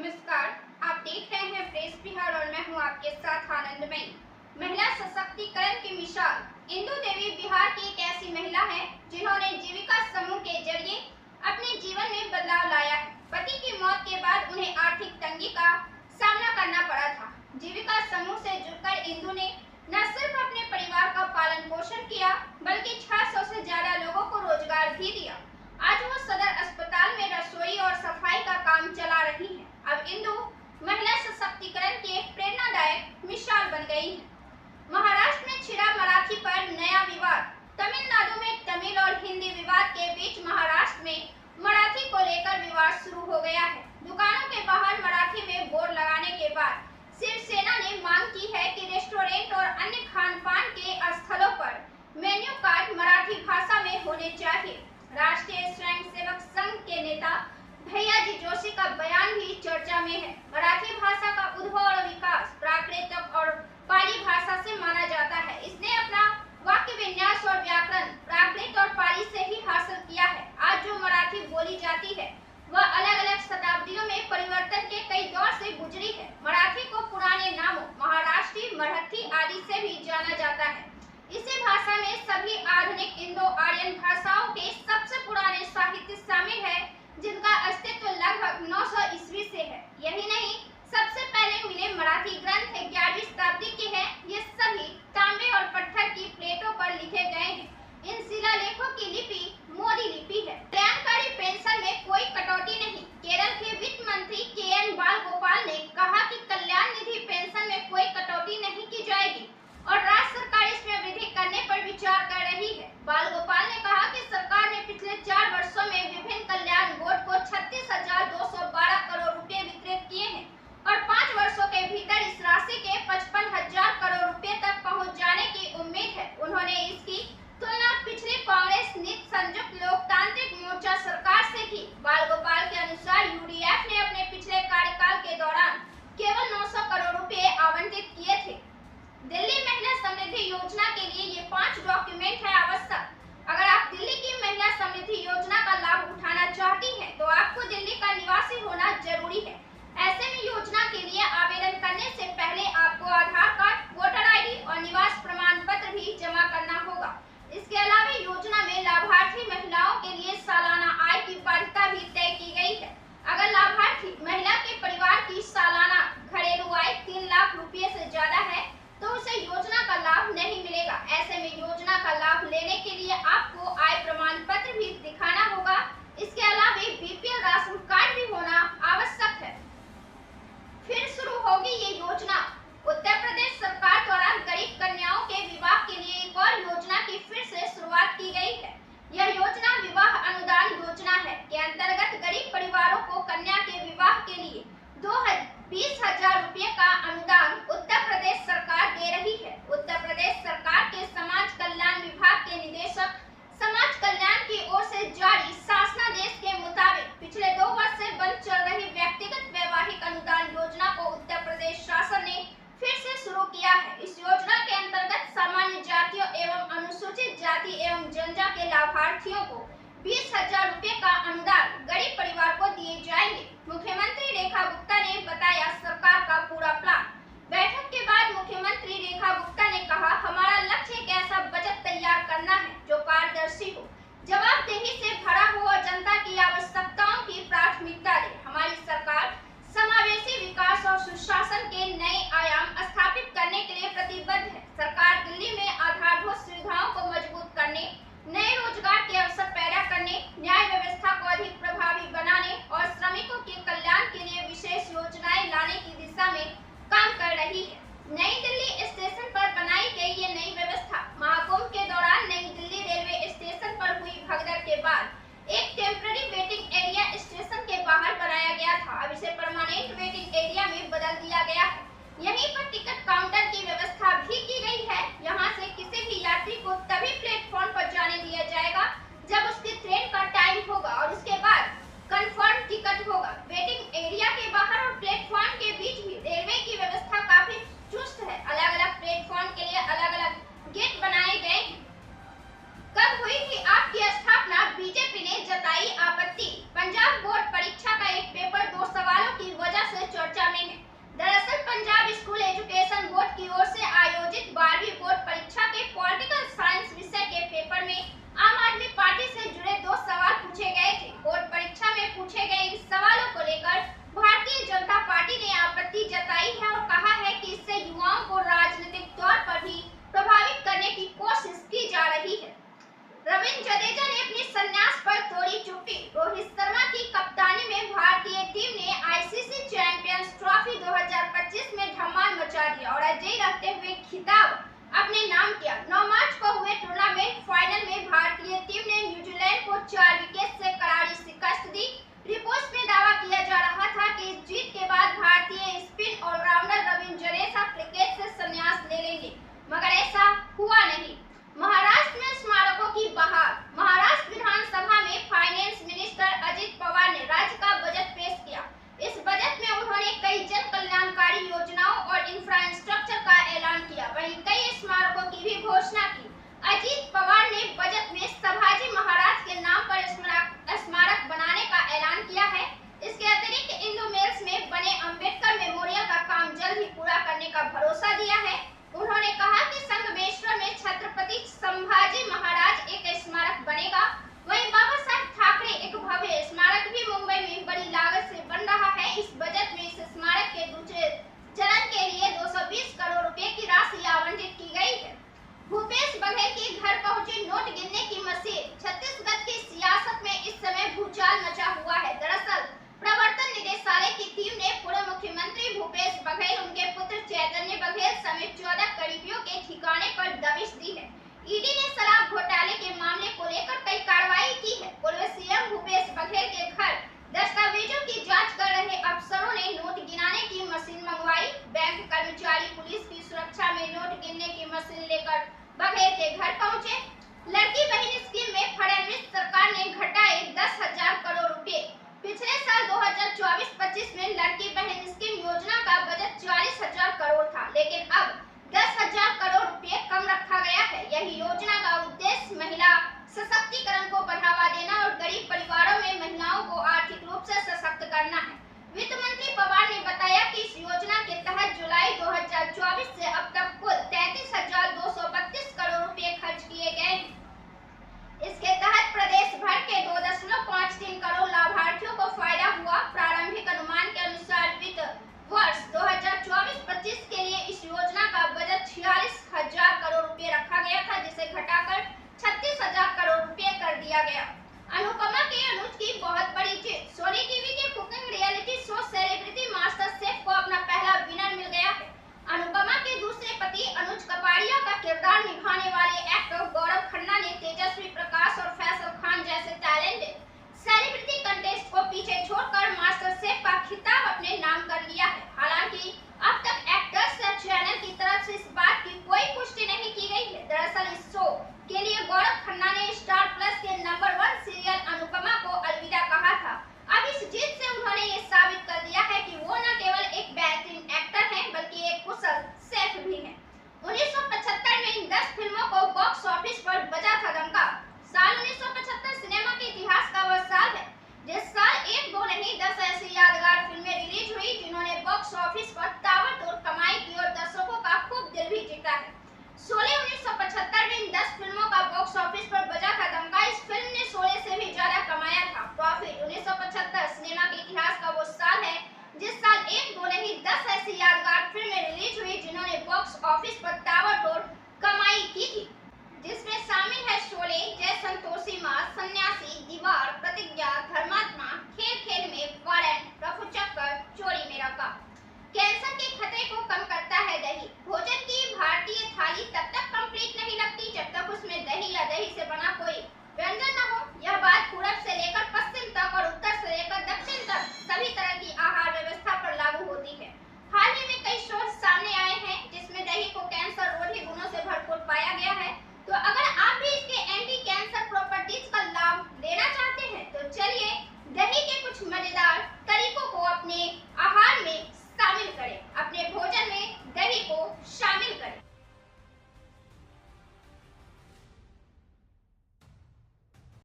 नमस्कार, आप देख रहे हैं प्रेस बिहार और मैं हूं आपके साथ आनंदमयी। महिला सशक्तिकरण की मिसाल इंदु देवी बिहार की एक ऐसी महिला है जिन्होंने जीविका समूह के जरिए अपने जीवन में बदलाव लाया है। पति की मौत के बाद उन्हें आर्थिक तंगी का सामना करना पड़ा था। जीविका समूह से जुड़कर इंदु ने न सिर्फ अपने परिवार का पालन पोषण किया बल्कि 600 से ज्यादा लोगों को रोजगार भी दिया। आज वो सदर अस्पताल में रसोई और सफाई का काम चला रही है। अब इंदु महिला सशक्तिकरण की एक प्रेरणादायक मिसाल बन गई है। महाराष्ट्र में छिड़ा मराठी पर नया विवाद। तमिलनाडु में तमिल और हिंदी विवाद के बीच महाराष्ट्र में मराठी को लेकर विवाद शुरू हो गया है। दुकानों के बाहर मराठी में बोर्ड लगाने के बाद शिवसेना ने मांग की है कि रेस्टोरेंट और अन्य खान पान के स्थलों पर मेन्यू कार्ड मराठी भाषा में होने चाहिए। राष्ट्रीय स्वयंसेवक संघ के नेता भैयाजी जोशी का बयान भी चर्चा में है। मराठी भाषा का उद्भव और विकास प्राकृत और पाली भाषा से माना जाता है। इसने अपना वाक्य विन्यास और व्याकरण प्राकृत और पाली से ही हासिल किया है। आज जो मराठी बोली जाती है वह अलग अलग शताब्दियों में परिवर्तन के कई दौर से गुजरी है। मराठी को पुराने नामों महाराष्ट्री, मराठी आदि से भी जाना जाता है। इसी भाषा में सभी आधुनिक इंडो आर्यन भाषाओं के सबसे पुराने साहित्य शामिल है जिनका अस्तित्व लगभग 900 ईस्वी से है। यही नहीं, सबसे पहले मिले मराठी ग्रंथ 11वीं शताब्दी के हैं। ये सभी तांबे और पत्थर की प्लेटों पर लिखे गए हैं। इन शिलालेखों की लिपि मोरी लिपि है। कल्याणकारी पेंशन में कोई कटौती नहीं। केरल के वित्त मंत्री के.एन. बालगोपाल ने कहा कि कल्याण निधि पेंशन में कोई कटौती नहीं की जाएगी और राज्य सरकार इसमें वृद्धि करने पर विचार कर रही है। बालगोपाल ने कहा कि सरकार ने पिछले 4 वर्षों में विभिन्न कल्याण बोर्ड को 36,212 करोड़ रुपए वितरित किए हैं और 5 वर्षों के भीतर इस राशि के 55,000 करोड़ रुपए तक पहुंच जाने की उम्मीद है। उन्होंने इसकी तुलना पिछली कांग्रेस नीति संयुक्त लोकतांत्रिक मोर्चा सरकार से की। बालगोपाल के अनुसार यूडीएफ ने अपने पिछले कार्यकाल के दौरान केवल 900 करोड़ रुपए आवंटित किए थे। दिल्ली महिला समृद्धि योजना के लिए ये 5 डॉक्यूमेंट है आवश्यक। अगर आप दिल्ली की महिला समृद्धि योजना का लाभ उठाना चाहती हैं तो आपको दिल्ली का निवासी होना जरूरी है। ऐसे में योजना के लिए आवेदन करने से पहले आपको आधार कार्ड, वोटर आईडी और निवास प्रमाण पत्र भी जमा करना होगा। इसके अलावा योजना में लाभार्थी महिलाओं के लिए सालाना आय की बाध्यता भी तय की गई है। अगर लाभार्थी महिला के परिवार की सालाना घरेलू आय 3 लाख रुपए से ज्यादा है तो उसे योजना का लाभ नहीं मिलेगा। ऐसे में योजना का लाभ लेने के लिए आपको आय प्रमाण पत्र भी दिखाना होगा। इसके अलावा बीपीएल राशन कार्ड भी होना आवश्यक है। फिर शुरू होगी ये योजना। उत्तर प्रदेश सरकार द्वारा गरीब कन्याओं के विवाह के लिए एक और योजना की फिर से शुरुआत की गई है। यह योजना विवाह अनुदान योजना है के अंतर्गत गरीब परिवारों को कन्या के विवाह के लिए 20,000 रुपए का अनुदान उत्तर प्रदेश सरकार दे रही है। उत्तर प्रदेश सरकार के समाज कल्याण विभाग के निदेशक समाज कल्याण की ओर से जारी शासनादेश के मुताबिक पिछले 2 वर्ष से बंद चल रही व्यक्तिगत वैवाहिक अनुदान योजना को उत्तर प्रदेश शासन ने फिर से शुरू किया है। इस योजना के अंतर्गत सामान्य जातियों एवं अनुसूचित जाति एवं जनजाति के लाभार्थियों को 20,000 रुपए का अनुदान गरीब परिवार को दिए जाएंगे। मुख्यमंत्री रेखा गुप्ता ने बताया सरकार का पूरा प्लान। बैठक के बाद मुख्यमंत्री रेखा गुप्ता ने कहा, हमारा लक्ष्य एक ऐसा बजट तैयार करना है जो पारदर्शी हो, जवाबदेही से भरा हो और जनता की आवश्यकताओं की प्राथमिकता दे। हमारी सरकार समावेशी विकास और सुशासन के नए आयाम स्थापित करने के लिए प्रतिबद्ध है। सरकार दिल्ली में आधारभूत सुविधाओं को मजबूत करने, नए रोजगार के अवसर पैदा करने, न्याय व्यवस्था को अधिक प्रभावी बनाने और श्रमिकों के कल्याण के लिए विशेष योजनाएं लाने की दिशा में काम कर रही है। नई दिल्ली स्टेशन पर बनाई गई ये नई व्यवस्था महाकुंभ के दौरान नई दिल्ली रेलवे स्टेशन पर हुई भगदड़ के बाद एक टेम्पररी वेटिंग एरिया स्टेशन के बाहर बनाया गया था। अब इसे परमानेंट वेटिंग एरिया में बदल दिया गया है। यहीं पर टिकट काउंटर की व्यवस्था भी की गई है। यहाँ से किसी भी यात्री को तभी प्लेटफॉर्म पर जाने दिया जाएगा जब उसकी ट्रेन का टाइम होगा और उसके बाद कंफर्म टिकट होगा। वेटिंग एरिया के बाहर और प्लेटफॉर्म के बीच भी रेलवे की व्यवस्था काफी चुस्त है। अलग अलग प्लेटफॉर्म के लिए अलग अलग गेट बनाए गए हैं। कब हुई थी आपकी स्थापना? बीजेपी ने जताई आपत्ति। पंजाब बोर्ड परीक्षा का एक पेपर 2 सवालों की वजह से पहुंचा दिया और अजय रखते हुए खिताब अपने नाम किया। 9 मार्च को हुए टूर्नामेंट फाइनल में भारतीय टीम ने न्यूजीलैंड को 4 विकेट से करारी शिकस्त दी। रिपोर्ट्स में दावा किया जा रहा था कि इस जीत के बाद भारतीय spin allrounder Ravindra Jadeja cricket से संन्यास ले लेंगे, मगर ऐसा हुआ नहीं। महाराष्ट्र में स्मारकों की बहार। महाराष्ट्र विधानसभा में फाइनेंस मिनिस्टर अजित पवार ने राज्य का बजट पेश किया। इस बजट में उन्होंने कई जन कल्याणकारी योजनाओं और इंफ्रास्ट्रक्चर का ऐलान किया, वहीं कई स्मारकों की भी घोषणा की। अजित पवार ने बजट में संभाजी महाराज के नाम पर स्मारक बनाने का ऐलान किया है। इसके अतिरिक्त इंदू मिल्स में बने अंबेडकर मेमोरियल का काम जल्द ही पूरा करने का भरोसा दिया है। उन्होंने कहा कि संगमेश्वर में छत्रपति संभाजी महाराज एक स्मारक बनेगा। वहीं बाबा साहब ठाकरे एक भव्य स्मारक भी मुंबई में बड़ी लागत से बन रहा है। इस बजट में इस स्मारक के दूसरे चरण के लिए 220 करोड़ रुपए की राशि आवंटित की गई है। भूपेश बघेल के घर पहुंची नोट गिनने की मशीन। छत्तीसगढ़ की सियासत में इस समय भूचाल मचा हुआ है। दरअसल प्रवर्तन निदेशालय की टीम ने पूर्व मुख्यमंत्री भूपेश बघेल, उनके पुत्र चैतन्य बघेल समेत 14 करीबियों के ठिकाने पर दबिश दी है। ईडी ने शराब घोटाले के मामले को लेकर कई कार्रवाई की है। पूर्व सीएम भूपेश बघेल के घर दस्तावेजों की जांच कर रहे अफसरों ने नोट गिनाने की मशीन मंगवाई। बैंक कर्मचारी पुलिस की सुरक्षा में नोट गिनने की मशीन लेकर बघेल के घर पहुंचे। लड़की बहन स्कीम में फडणवीस सरकार ने घटाए 10,000 करोड़ रुपए। पिछले साल 2024-25 में लड़की बहन स्कीम योजना का बजट 40,000 करोड़ था, लेकिन अब 10,000 करोड़ रुपए कम रखा गया है। यही योजना का उद्देश्य महिला सशक्तिकरण को बढ़ावा देना और गरीब परिवारों में महिलाओं को आर्थिक रूप से सशक्त करना है।